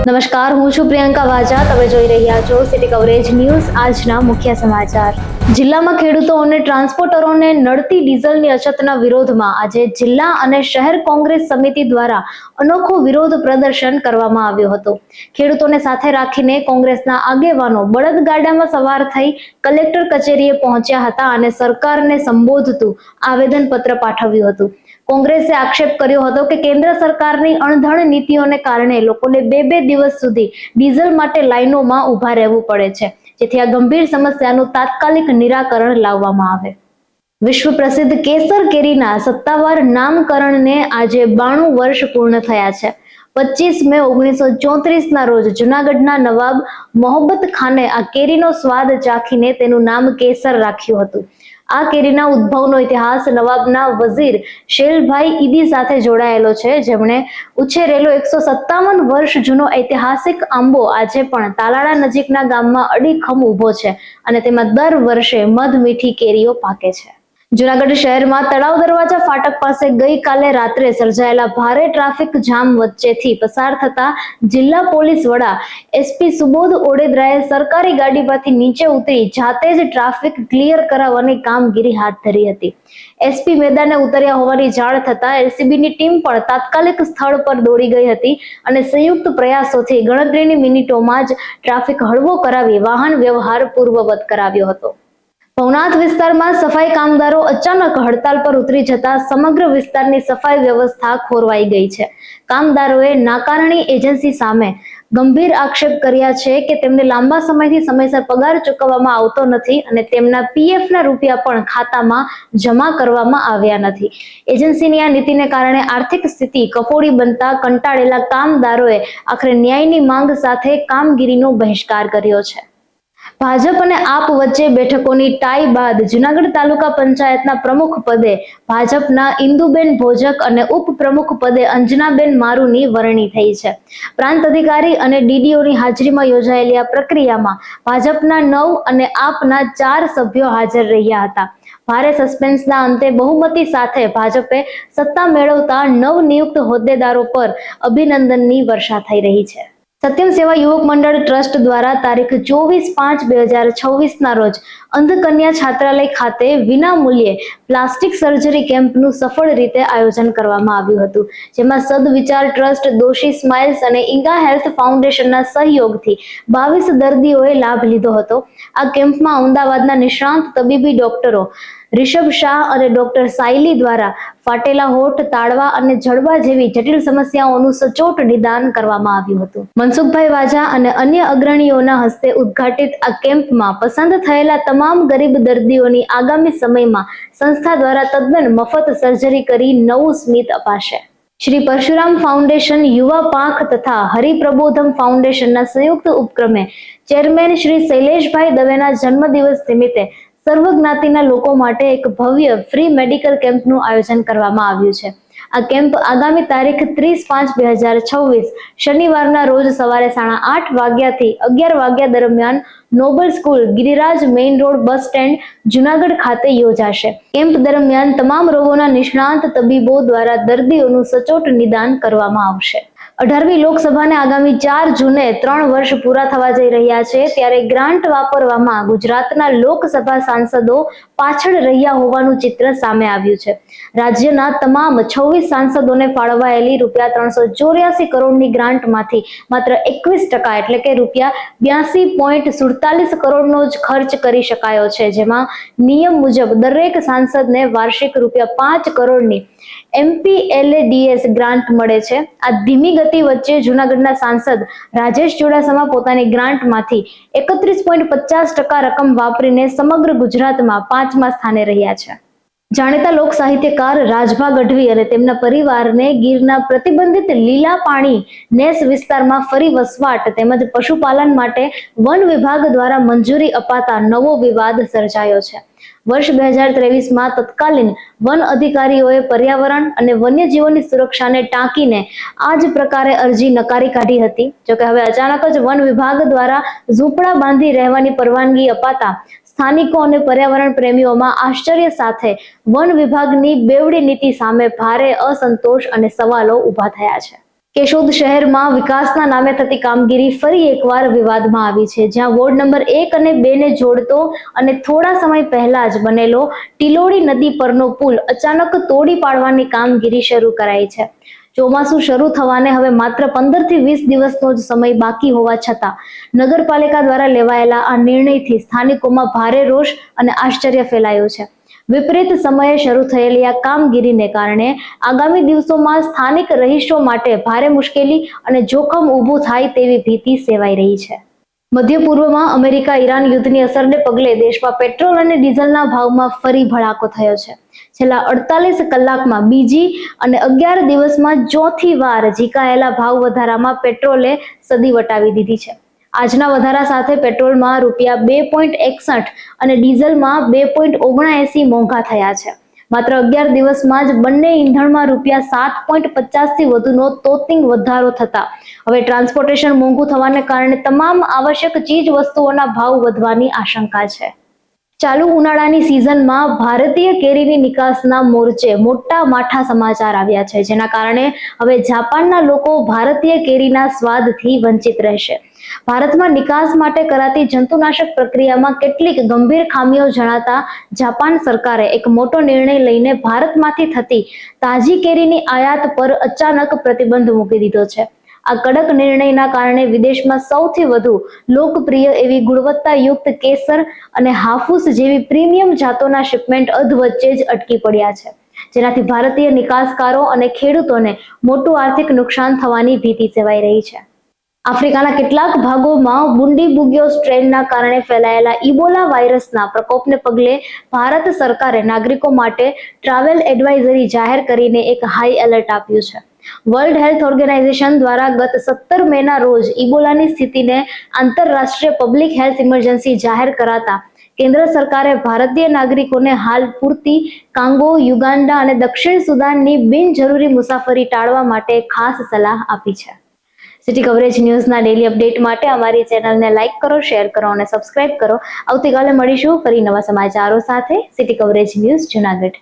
નમસ્કાર, હું છું પ્રિયંકા વાજા. તમે જોઈ રહ્યા છો સિટી કવરેજ ન્યૂઝ. આજના મુખ્ય સમાચાર. જિલ્લામાં ખેડૂતો અને ટ્રાન્સપોર્ટરોને નડતી ડીઝલની અછતના વિરોધમાં આજે જિલ્લા અને શહેર કોંગ્રેસ સમિતિ દ્વારા અનોખો વિરોધ પ્રદર્શન કરવામાં આવ્યું હતું. ખેડૂતોને સાથે રાખીને કોંગ્રેસના આગેવાનો બળદગાડામાં સવાર થઈ કલેક્ટર કચેરીએ પહોંચ્યા હતા અને સરકારને સંબોધતું આવેદનપત્ર પાઠવ્યું હતું. કોંગ્રેસે આક્ષેપ કર્યો હતો કે કેન્દ્ર સરકારની અણધણ નીતિઓને કારણે લોકોને બે દિવસ સુધી ડીઝલ માટે લાઈનોમાં ઊભા રહેવું પડે છે, જેથી આ ગંભીર સમસ્યાનું તાત્કાલિક નિરાકરણ લાવવામાં આવે. વિશ્વ પ્રસિદ્ધ કેસર કેરીના સત્તાવાર નામકરણને આજે 92 વર્ષ પૂર્ણ થયા છે. 25 મે 1934ના રોજ જૂનાગઢના નવાબ મોહબ્બત ખાને આ કેરીનો સ્વાદ ચાખીને તેનું નામ કેસર રાખ્યું હતું. આ કેરીના ઉદ્ભવનો ઇતિહાસ નવાબના વઝીર શેલભાઈ ઈદી સાથે જોડાયેલો છે, જેમણે ઉછેરેલો 157 વર્ષ જૂનો ઐતિહાસિક આંબો આજે પણ તાલાળા નજીકના ગામમાં અડીખમ ઊભો છે અને તેમાં દર વર્ષે મધમીઠી કેરીઓ પાકે છે. જૂનાગઢ શહેરમાં તળાવ દરવાજા ફાટક પાસે ગઈકાલે રાત્રે સર્જાયેલા ભારે ટ્રાફિક જામ વચ્ચેથી પસાર થતા જિલ્લા પોલીસ વડા એસપી સુબોધ ઓડેદરાએ સરકારી ગાડીમાંથી નીચે ઉતરી જાતે જ ટ્રાફિક ક્લિયર કરાવવાની કામગીરી હાથ ધરી હતી. એસપી મેદાને ઉતર્યા હોવાની જાણ થતા એલસીબીની ટીમ પણ તાત્કાલિક સ્થળ પર દોડી ગઈ હતી અને સંયુક્ત પ્રયાસોથી ગણતરીની મિનિટોમાં જ ટ્રાફિક હળવો કરાવી વાહન વ્યવહાર પૂર્વવત કરાવ્યો હતો. ભવનાથ વિસ્તારમાં સફાઈ કામદારો અચાનક હડતાલ પર ઉતરી જતા સમગ્ર વિસ્તારની સફાઈ વ્યવસ્થા ખોરવાઈ ગઈ છે. કામદારોએ નાકારણી એજન્સી સામે ગંભીર આક્ષેપ કર્યા છે કે તેમને લાંબા સમયથી સમયસર પગાર ચૂકવવામાં આવતો નથી અને તેમના પીએફના રૂપિયા પણ ખાતામાં જમા કરવામાં આવ્યા નથી. એજન્સીની આ નીતિને કારણે આર્થિક સ્થિતિ કફોડી બનતા કંટાળેલા કામદારોએ આખરે ન્યાયની માંગ સાથે કામગીરીનો બહિષ્કાર કર્યો છે. ભાજપ અને આપ વચ્ચે બેઠકોની ટાઈ બાદ જૂનાગઢ તાલુકા પંચાયતના પ્રમુખ પદે ભાજપના ઇન્દુબેન ભોજક અને ઉપપ્રમુખ પદે અંજનાબેન મારુની વરણી થઈ છે. પ્રાંત અધિકારી અને ડીડીઓની હાજરીમાં યોજાયેલી આ પ્રક્રિયામાં ભાજપના 9 અને આપના 4 સભ્યો હાજર રહ્યા હતા. ભારે સસ્પેન્સના અંતે બહુમતી સાથે ભાજપે સત્તા મેળવતા નવનિયુક્ત હોદ્દેદારો પર અભિનંદનની વર્ષા થઈ રહી છે. સત્યમ સેવા યુવક મંડળ ટ્રસ્ટ દ્વારા તારીખ 24/5/2026ના રોજ અંધકન્યા છાત્રાલય ખાતે વિના મૂલ્યે પ્લાસ્ટિક સર્જરી કેમ્પનું સફળ રીતે આયોજન કરવામાં આવ્યું હતું, જેમાં સદવિચાર ટ્રસ્ટ, દોશી સ્માઇલ્સ અને ઈગા હેલ્થ ફાઉન્ડેશનના સહયોગથી 22 દર્દીઓએ લાભ લીધો હતો. આ કેમ્પમાં અમદાવાદના નિષ્ણાંત તબીબી ડોક્ટરો રિષભ શાહ અને ડોક્ટર સાયલી દ્વારા ફાટેલા હોઠ, તાળવા અને જડબા જેવી જટિલ સમસ્યાઓનું સચોટ નિદાન કરવામાં આવ્યું હતું. મનસુખભાઈ વાજા અને અન્ય અગ્રણીઓના હસ્તે ઉદ્ઘાટિત આ કેમ્પમાં પસંદ થયેલા તમામ ગરીબ દર્દીઓની આગામી સમયમાં સંસ્થા દ્વારા તદ્દન મફત સર્જરી કરી નવું સ્મિત અપાશે. શ્રી પરશુરામ ફાઉન્ડેશન, યુવા પાંખ તથા હરિપ્રબોધમ ફાઉન્ડેશનના સંયુક્ત ઉપક્રમે ચેરમેન શ્રી શૈલેષભાઈ દવેના જન્મદિવસ નિમિત્તે સર્વ જ્ઞાતિના લોકો માટે એક ભવ્ય ફ્રી મેડિકલ કેમ્પનું આયોજન કરવામાં આવ્યું છે. આ કેમ્પ આગામી તારીખ 30/5/2026 શનિવારના રોજ સવારે 8:30 વાગ્યાથી 11 વાગ્યા દરમિયાન noble school, Giriraj main road, bus stand, Junagadh ખાતે યોજાશે. કેમ્પ દરમિયાન તમામ રોગોના નિષ્ણાંત તબીબો દ્વારા દર્દીઓનું સચોટ નિદાન કરવામાં આવશે. 18મી લોકસભાને આગામી 4 જૂને 3 વર્ષ પૂરા થવા જઈ રહ્યા છે, ત્યારે ગ્રાન્ટ વાપરવામાં ગુજરાતના લોકસભા સાંસદો પાછળ રહ્યા હોવાનું ચિત્ર સામે આવ્યું છે. રાજ્યના તમામ 26 સાંસદોને ફાળવાયેલી ₹384 કરોડની ગ્રાન્ટમાંથી માત્ર 21% એટલે કે ₹82.47 કરોડનો જ ખર્ચ કરી શકાયો છે, જેમાં નિયમ મુજબ દરેક સાંસદને વાર્ષિક ₹5 કરોડની MPLADS ગ્રાન્ટ મળે છે. આ ધીમી ગતિ વચ્ચે જૂનાગઢના સાંસદ રાજેશ ચુડાસમા પોતાની ગ્રાન્ટમાંથી 31.50% રકમ વાપરીને સમગ્ર ગુજરાતમાં 5મા સ્થાને રહ્યા છે. જાણીતા લોક સાહિત્યકાર રાજભા ગઢવી અને તેમના પરિવારને ગીરના પ્રતિબંધિત લીલા પાણી નેસ વિસ્તારમાં ફરી વસવાટ તેમજ પશુપાલન માટે વન વિભાગ દ્વારા મંજૂરી અપાતા નવો વિવાદ સર્જાયો છે. વર્ષ 2023માં તત્કાલીન વન અધિકારીઓએ પર્યાવરણ અને વન્યજીવોની સુરક્ષાને ટાંકીને આ જ પ્રકારે અરજી નકારી કાઢી હતી. જોકે હવે અચાનક જ વન વિભાગ દ્વારા ઝૂંપડા બાંધી રહેવાની પરવાનગી અપાતા સ્થાનિકો અને પર્યાવરણ પ્રેમીઓમાં આશ્ચર્ય સાથે વન વિભાગની બેવડી નીતિ સામે ભારે અસંતોષ અને સવાલો ઊભા થયા છે. કેશોદ શહેરમાં વિકાસના નામે થતી કામગીરી ફરી એકવાર વિવાદમાં આવી છે, જ્યાં વોર્ડ નંબર 1 અને 2 ને જોડતો અને થોડા સમય પહેલા જ બનેલો ટિલોડી નદી પરનો પુલ અચાનક તોડી પાડવાની કામગીરી શરૂ કરાઈ છે. ચોમાસું શરૂ થવાને હવે માત્ર 15 થી 20 દિવસનો જ સમય બાકી હોવા છતાં નગરપાલિકા દ્વારા લેવાયેલા આ નિર્ણયથી સ્થાનિકોમાં ભારે રોષ અને આશ્ચર્ય ફેલાયું છે. વિપરીત સમયે શરૂ થયેલી આ કામગીરીને કારણે આગામી દિવસોમાં સ્થાનિક રહીશો માટે ભારે મુશ્કેલી અને જોખમ ઊભું થાય તેવી ભીતિ સેવાઈ રહી છે. મધ્ય પૂર્વમાં અમેરિકા ઈરાન યુદ્ધની અસરને પગલે દેશમાં પેટ્રોલ અને ડીઝલના ભાવમાં ફરી ભડાકો થયો છે. છેલ્લા 48 કલાકમાં બીજી અને 11 દિવસમાં ચોથી વાર ઝીકાયેલા ભાવ વધારામાં પેટ્રોલે સદી વટાવી દીધી છે. આજના વધારા સાથે પેટ્રોલમાં ₹2.61 અને ડીઝલમાં 2.79 મોંઘા થયા છે. માત્ર 11 દિવસમાં જ બંને ઈંધણમાં ₹7.50 થી વધુનો તોતિંગ વધારો થતા હવે ટ્રાન્સપોર્ટેશન મોંઘું થવાને કારણે તમામ આવશ્યક ચીજ વસ્તુઓના ભાવ વધવાની આશંકા છે. ચાલુ ઉનાળાની સિઝનમાં ભારતીય કેરીની નિકાસના મોરચે મોટા માઠા સમાચાર આવ્યા છે, જેના કારણે હવે જાપાનના લોકો ભારતીય કેરીના સ્વાદથી વંચિત રહેશે. ભારતમાં નિકાસ માટે કરાતી જંતુનાશક પ્રક્રિયામાં કેટલીક ગંભીર ખામીઓ જણાતા જાપાન સરકારે એક મોટો નિર્ણય લઈને ભારતમાંથી થતી તાજી કેરીની આયાત પર અચાનક પ્રતિબંધ મૂકી દીધો છે. આ કડક નિર્ણયના કારણે વિદેશમાં સૌથી વધુ લોકપ્રિય એવી ગુણવત્તાયુક્ત કેસર અને હાફૂસ જેવી પ્રીમિયમ જાતોના શિપમેન્ટ અધવચ્ચે જ અટકી પડ્યા છે, જેનાથી ભારતીય નિકાસકારો અને ખેડૂતોને મોટું આર્થિક નુકસાન થવાની ભીતિ સેવાઈ રહી છે. આફ્રિકાના કેટલાક ભાગોમાં બુન્ડીબુગ્યો સ્ટ્રેનના કારણે ફેલાયેલા ઇબોલા વાયરસના પ્રકોપને પગલે ભારત સરકારે નાગરિકો માટે ટ્રાવેલ એડવાઇઝરી જાહેર કરીને એક હાઈ એલર્ટ આપ્યું છે. વર્લ્ડ હેલ્થ ઓર્ગેનાઇઝેશન દ્વારા ગત 17 મેના રોજ ઇબોલાની સ્થિતિને આંતરરાષ્ટ્રીય પબ્લિક હેલ્થ ઇમરજન્સી જાહેર કરાતા કેન્દ્ર સરકારે ભારતીય નાગરિકોને હાલ પૂરતી કાંગો, યુગાન્ડા અને દક્ષિણ સુદાનની બિનજરૂરી મુસાફરી ટાળવા માટે ખાસ સલાહ આપી છે. સિટી કવરેજ ન્યૂઝના ડેલી અપડેટ માટે અમારી ચેનલને લાઇક કરો, શેર કરો અને સબસ્ક્રાઇબ કરો. આવતીકાલે મળીશું ફરી નવા સમાચારો સાથે. City coverage news Junagadh.